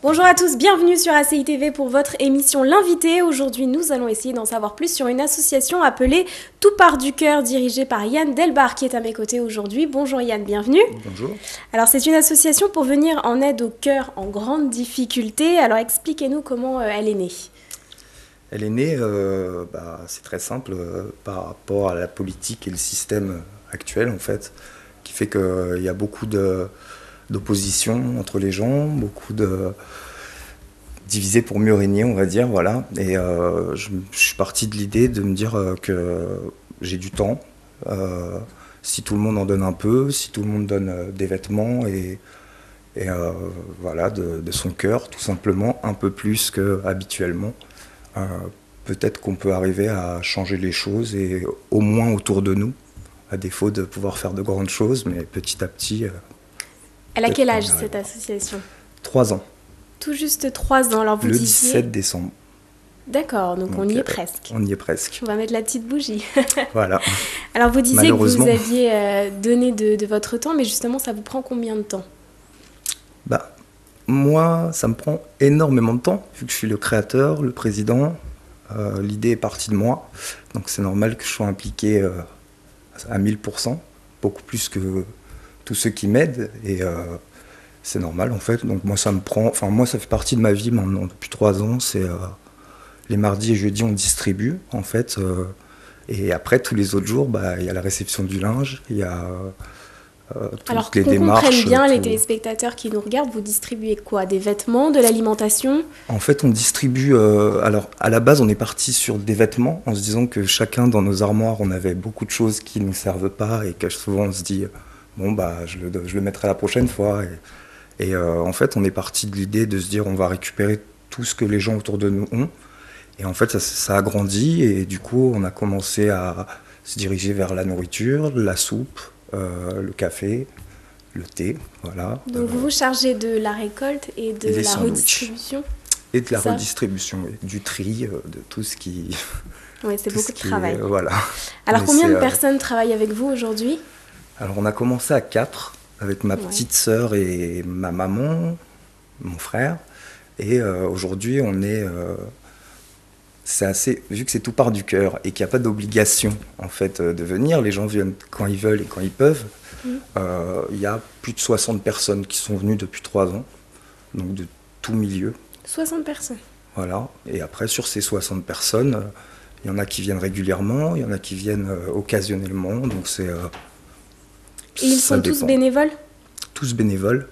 Bonjour à tous, bienvenue sur ACI TV pour votre émission L'Invité. Aujourd'hui, nous allons essayer d'en savoir plus sur une association appelée Tout part du cœur, dirigée par Yann Delbar, qui est à mes côtés aujourd'hui. Bonjour Yann, bienvenue. Bonjour. Alors, c'est une association pour venir en aide aux cœurs en grande difficulté. Alors, expliquez-nous comment elle est née. Elle est née, c'est très simple, par rapport à la politique et le système actuel, en fait, qui fait qu'il y a beaucoup d'opposition entre les gens, beaucoup de diviser pour mieux régner, on va dire, voilà. Et je suis parti de l'idée de me dire que j'ai du temps, si tout le monde en donne un peu, si tout le monde donne des vêtements et voilà, de son cœur, tout simplement, un peu plus qu'habituellement. Peut-être qu'on peut arriver à changer les choses et au moins autour de nous, à défaut de pouvoir faire de grandes choses, mais petit à petit. Elle a quel âge cette association ? 3 ans. Tout juste 3 ans. Alors vous Le disiez... 17 décembre. D'accord, donc on y est presque. On y est presque. On va mettre la petite bougie. Voilà. Alors vous disiez que vous aviez donné de votre temps, mais justement ça vous prend combien de temps ? Moi, ça me prend énormément de temps, vu que je suis le créateur, le président. L'idée est partie de moi, donc c'est normal que je sois impliqué à 1000%, beaucoup plus que tous ceux qui m'aident, et c'est normal en fait. Donc moi ça fait partie de ma vie maintenant depuis 3 ans. C'est les mardis et jeudis on distribue en fait, et après tous les autres jours, il y a la réception du linge, il y a toutes les démarches. Alors qu'on comprenne bien les téléspectateurs qui nous regardent, vous distribuez quoi ? Des vêtements, de l'alimentation ? En fait, on distribue... alors, à la base, on est parti sur des vêtements, en se disant que chacun, dans nos armoires, on avait beaucoup de choses qui ne nous servent pas, et que souvent, on se dit, je le mettrai la prochaine fois. Et en fait, on est parti de l'idée de se dire, on va récupérer tout ce que les gens autour de nous ont. Et en fait, ça a grandi, et du coup, on a commencé à se diriger vers la nourriture, la soupe, le café, le thé, voilà. Donc vous vous chargez de la récolte et de la redistribution ? Et de la redistribution, du tri, de tout ce qui... Oui, c'est beaucoup de travail. Voilà. Alors combien de personnes travaillent avec vous aujourd'hui ? Alors on a commencé à 4, avec ma petite sœur et ma maman, mon frère. Et aujourd'hui, on est... c'est assez, vu que c'est tout part du cœur et qu'il n'y a pas d'obligation en fait de venir, les gens viennent quand ils veulent et quand ils peuvent. Il y a plus de 60 personnes qui sont venues depuis 3 ans, donc de tout milieu. 60 personnes. Voilà, et après sur ces 60 personnes, il y en a qui viennent régulièrement, il y en a qui viennent occasionnellement, donc c'est... et ils sont tous bénévoles ? Tous bénévoles.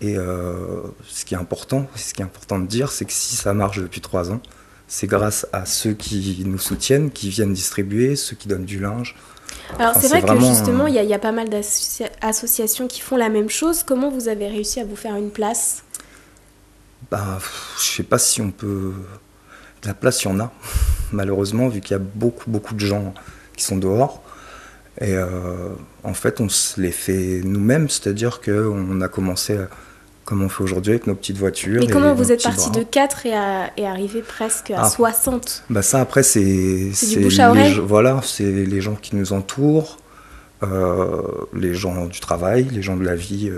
Et ce qui est important de dire, c'est que si ça marche depuis 3 ans, c'est grâce à ceux qui nous soutiennent, qui viennent distribuer, ceux qui donnent du linge. Alors c'est vrai que justement, il y a pas mal d'associations qui font la même chose. Comment vous avez réussi à vous faire une place ? Je sais pas si on peut... De la place, il y en a, malheureusement, vu qu'il y a beaucoup de gens qui sont dehors. Et en fait, on se les fait nous-mêmes, c'est-à-dire qu'on a commencé... comme on fait aujourd'hui avec nos petites voitures. Et comment vous êtes parti de 4 et arrivé presque à 60 ? Ça, après, c'est du bouche à oreille. Voilà, c'est les gens qui nous entourent, les gens du travail, les gens de la vie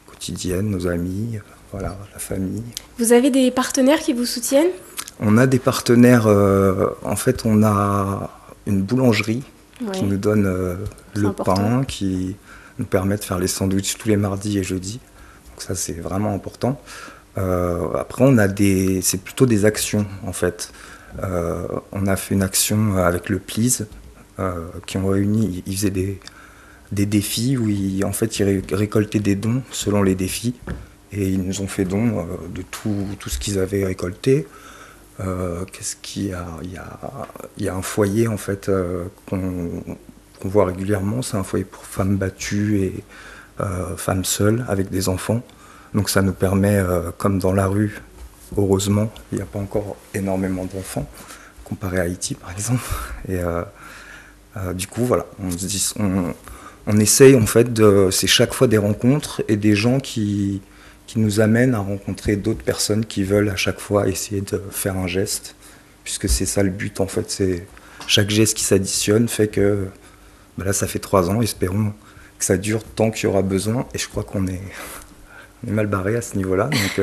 quotidienne, nos amis, voilà, la famille. Vous avez des partenaires qui vous soutiennent ? On a des partenaires, en fait, on a une boulangerie qui nous donne le pain, qui nous permet de faire les sandwichs tous les mardis et jeudis. Ça, c'est vraiment important. Après, c'est plutôt des actions, en fait. On a fait une action avec le Please, qui ont réuni, ils faisaient des défis où ils récoltaient des dons selon les défis. Et ils nous ont fait don de tout ce qu'ils avaient récolté. Qu'est-ce qu'il y a ? Il y a un foyer, en fait, qu'on voit régulièrement. C'est un foyer pour femmes battues et femmes seules avec des enfants. Donc ça nous permet, comme dans la rue, heureusement, il n'y a pas encore énormément d'enfants, comparé à Haïti par exemple. Et du coup, voilà, on essaye en fait, c'est chaque fois des rencontres et des gens qui nous amènent à rencontrer d'autres personnes qui veulent à chaque fois essayer de faire un geste, puisque c'est ça le but en fait, c'est chaque geste qui s'additionne fait que, là ça fait 3 ans, espérons que ça dure tant qu'il y aura besoin. Et je crois qu'on est mal barré à ce niveau-là. Donc,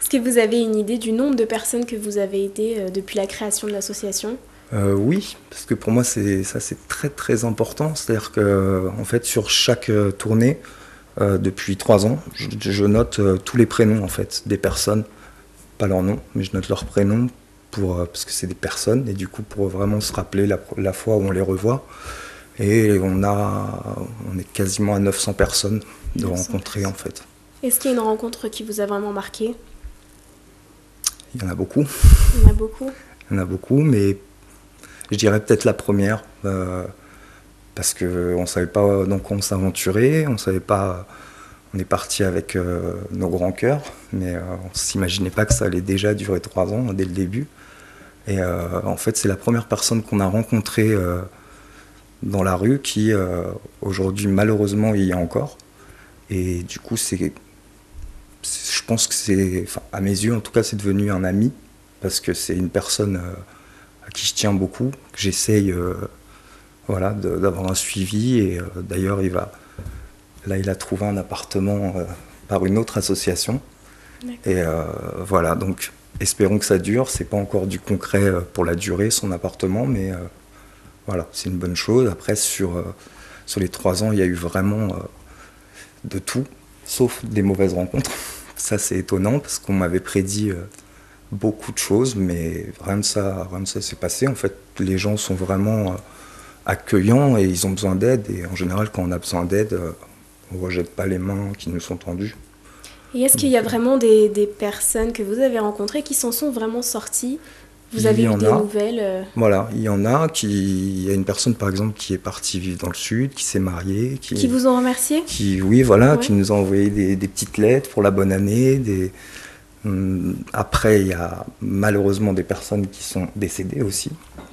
Est-ce que vous avez une idée du nombre de personnes que vous avez aidées depuis la création de l'association ? Oui, parce que pour moi, c'est très très important. C'est-à-dire que, en fait, sur chaque tournée, depuis 3 ans, je note tous les prénoms en fait, des personnes, pas leur nom, mais je note leurs prénoms parce que c'est des personnes, et du coup, pour vraiment se rappeler la fois où on les revoit. Et on est quasiment à 900 personnes de rencontrer en fait. Est-ce qu'il y a une rencontre qui vous a vraiment marqué ? Il y en a beaucoup. Il y en a beaucoup ? Il y en a beaucoup, mais je dirais peut-être la première, parce qu'on ne savait pas dans quoi on s'aventurait, on savait pas. On est parti avec nos grands cœurs, mais on ne s'imaginait pas que ça allait déjà durer 3 ans dès le début. Et en fait, c'est la première personne qu'on a rencontrée dans la rue qui, aujourd'hui, malheureusement, y est encore. Et du coup, je pense que c'est, enfin, à mes yeux, en tout cas, c'est devenu un ami, parce que c'est une personne à qui je tiens beaucoup, que j'essaye voilà, d'avoir un suivi. Et d'ailleurs, il a trouvé un appartement par une autre association. Et voilà, donc espérons que ça dure. C'est pas encore du concret pour la durée, son appartement, mais voilà, c'est une bonne chose. Après, sur les 3 ans, il y a eu vraiment de tout, sauf des mauvaises rencontres. Ça, c'est étonnant, parce qu'on m'avait prédit beaucoup de choses, mais rien de ça s'est passé. En fait, les gens sont vraiment accueillants et ils ont besoin d'aide. Et en général, quand on a besoin d'aide, on ne rejette pas les mains qui nous sont tendues. Et est-ce qu'il y a vraiment des personnes que vous avez rencontrées qui s'en sont vraiment sorties ? Vous avez eu des nouvelles Voilà, il y en a. Il y a une personne, par exemple, qui est partie vivre dans le sud, qui s'est mariée. Qui vous ont remercié ? Oui, voilà, ouais. Qui nous a envoyé des petites lettres pour la bonne année. Après, il y a malheureusement des personnes qui sont décédées aussi.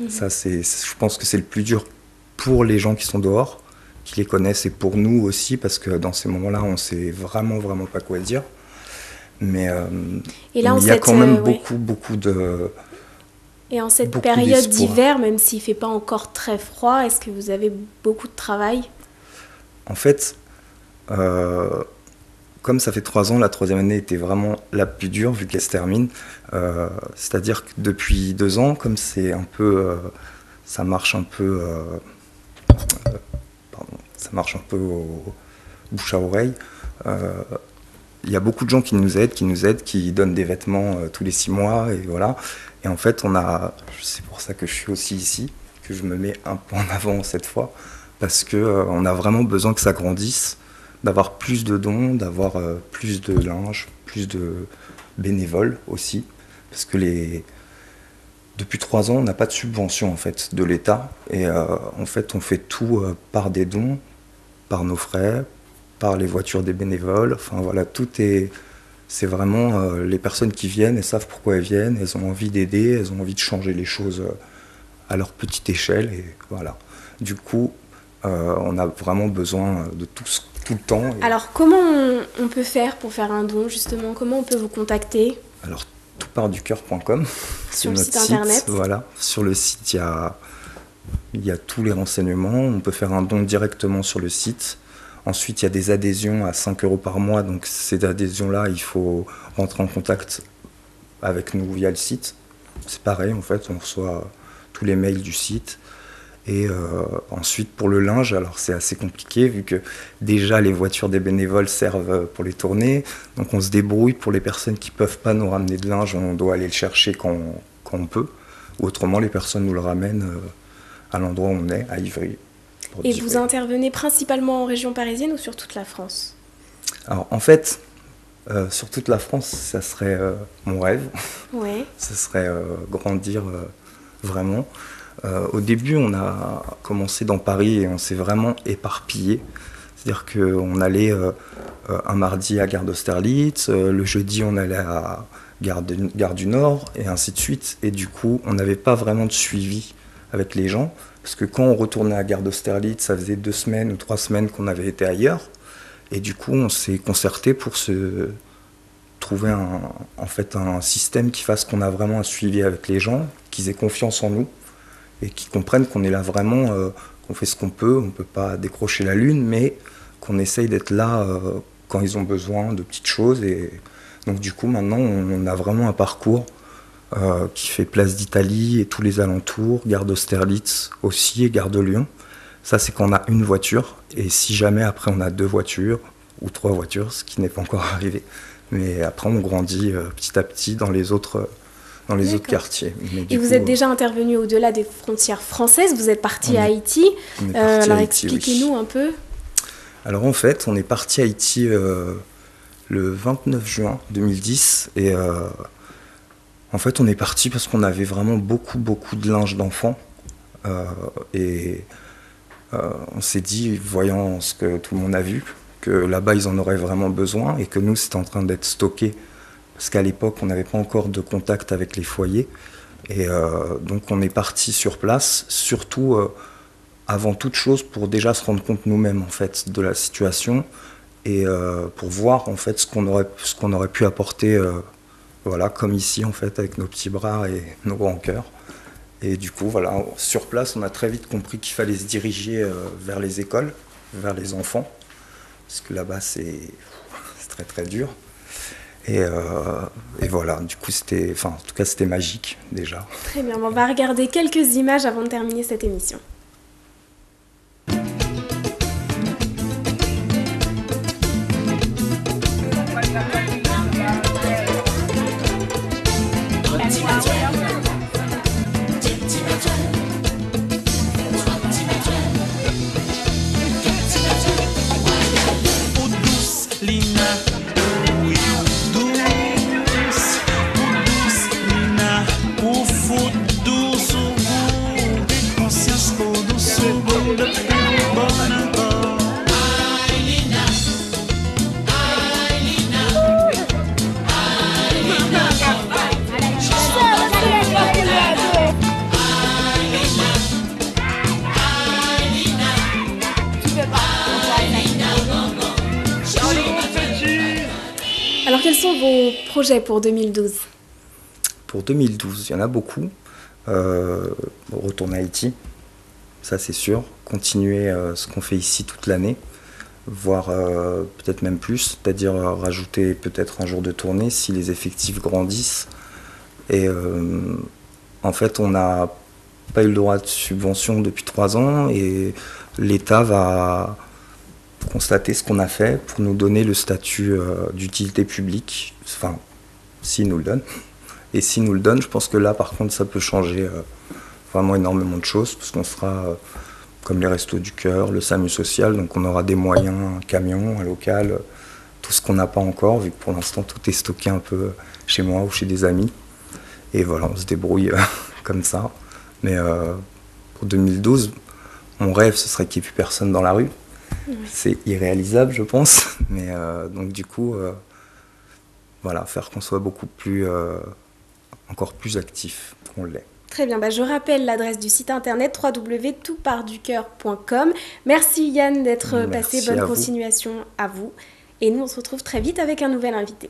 Ça, je pense que c'est le plus dur pour les gens qui sont dehors, qui les connaissent, et pour nous aussi, parce que dans ces moments-là, on ne sait vraiment pas quoi dire. Mais il y a quand même beaucoup de... Et en cette période d'hiver, même s'il ne fait pas encore très froid, est-ce que vous avez beaucoup de travail ? En fait, comme ça fait 3 ans, la 3e année était vraiment la plus dure, vu qu'elle se termine. C'est-à-dire que depuis 2 ans, comme c'est un peu... ça marche un peu... ça marche un peu au bouche à oreille. Il y a beaucoup de gens qui nous aident, qui donnent des vêtements tous les 6 mois, et voilà. Et en fait, c'est pour ça que je suis aussi ici, que je me mets un peu en avant cette fois, parce qu'on a vraiment besoin que ça grandisse, d'avoir plus de dons, d'avoir plus de linge, plus de bénévoles aussi, parce que depuis 3 ans, on n'a pas de subvention en fait, de l'État, et en fait, on fait tout par des dons, par nos frais, par les voitures des bénévoles. Enfin voilà, c'est vraiment les personnes qui viennent, elles savent pourquoi elles viennent, elles ont envie d'aider, elles ont envie de changer les choses à leur petite échelle, et voilà. Du coup, on a vraiment besoin de tout le temps. Alors, comment on peut faire pour faire un don, justement ? Comment on peut vous contacter ? Alors, toutpartducoeur.com. Sur le site internet. Voilà, sur le site, il y a tous les renseignements. On peut faire un don directement sur le site. Ensuite, il y a des adhésions à 5 € par mois. Donc, ces adhésions-là, il faut rentrer en contact avec nous via le site. C'est pareil, en fait, on reçoit tous les mails du site. Et ensuite, pour le linge, alors c'est assez compliqué, vu que déjà, les voitures des bénévoles servent pour les tournées. Donc, on se débrouille pour les personnes qui ne peuvent pas nous ramener de linge. On doit aller le chercher quand on peut. Ou autrement, les personnes nous le ramènent à l'endroit où on est, à Ivry. Et vous intervenez principalement en région parisienne ou sur toute la France ? Alors en fait, sur toute la France, ça serait mon rêve. Ouais. Ça serait grandir vraiment. Au début, on a commencé dans Paris et on s'est vraiment éparpillé. C'est-à-dire qu'on allait un mardi à Gare d'Austerlitz, le jeudi on allait à Gare du Nord, et ainsi de suite. Et du coup, on n'avait pas vraiment de suivi avec les gens. Parce que quand on retournait à Gare d'Austerlitz, ça faisait 2 semaines ou 3 semaines qu'on avait été ailleurs. Et du coup, on s'est concerté pour se trouver un système qui fasse qu'on a vraiment un suivi avec les gens, qu'ils aient confiance en nous et qu'ils comprennent qu'on est là vraiment qu'on fait ce qu'on peut. On ne peut pas décrocher la lune, mais qu'on essaye d'être là quand ils ont besoin de petites choses. Et donc du coup, maintenant, on a vraiment un parcours qui fait Place d'Italie et tous les alentours, gare d'Austerlitz aussi et gare de Lyon. Ça, c'est quand on a une voiture. Et si jamais après on a 2 voitures ou 3 voitures, ce qui n'est pas encore arrivé. Mais après, on grandit petit à petit dans les autres quartiers. Et vous êtes déjà intervenu au-delà des frontières françaises, vous êtes parti à Haïti. Alors expliquez-nous un peu. Alors en fait, on est parti à Haïti le 29 juin 2010. Et en fait, on est parti parce qu'on avait vraiment beaucoup de linge d'enfants. On s'est dit, voyant ce que tout le monde a vu, que là-bas, ils en auraient vraiment besoin et que nous, c'était en train d'être stocké. Parce qu'à l'époque, on n'avait pas encore de contact avec les foyers. Et donc, on est parti sur place, surtout avant toute chose, pour déjà se rendre compte nous-mêmes, en fait, de la situation et pour voir, en fait, ce qu'on aurait pu apporter, voilà, comme ici, en fait, avec nos petits bras et nos grands cœurs. Et du coup, voilà, sur place, on a très vite compris qu'il fallait se diriger vers les écoles, vers les enfants. Parce que là-bas, c'est très dur. Et voilà, du coup, en tout cas, c'était magique, déjà. Très bien, on va regarder quelques images avant de terminer cette émission. Alors, quels sont vos projets pour 2012 ? Pour 2012, il y en a beaucoup. Retourner à Haïti, ça c'est sûr. Continuer ce qu'on fait ici toute l'année, voire peut-être même plus, c'est-à-dire rajouter peut-être un jour de tournée si les effectifs grandissent. Et en fait, on n'a pas eu le droit de subvention depuis 3 ans et l'État va constater ce qu'on a fait pour nous donner le statut d'utilité publique, enfin, s'il nous le donne. Et s'il nous le donne, je pense que là, par contre, ça peut changer vraiment énormément de choses, parce qu'on sera comme les Restos du Cœur, le SAMU social, donc on aura des moyens, un camion, un local, tout ce qu'on n'a pas encore, vu que pour l'instant, tout est stocké un peu chez moi ou chez des amis. Et voilà, on se débrouille comme ça. Mais pour 2012, mon rêve, ce serait qu'il n'y ait plus personne dans la rue. Oui. C'est irréalisable, je pense. Mais donc du coup, voilà, faire qu'on soit beaucoup plus, encore plus actif qu'on l'est. Très bien, je rappelle l'adresse du site internet www.toutpartducoeur.com. Merci Yann d'être passé, bonne continuation à vous. Et nous, on se retrouve très vite avec un nouvel invité.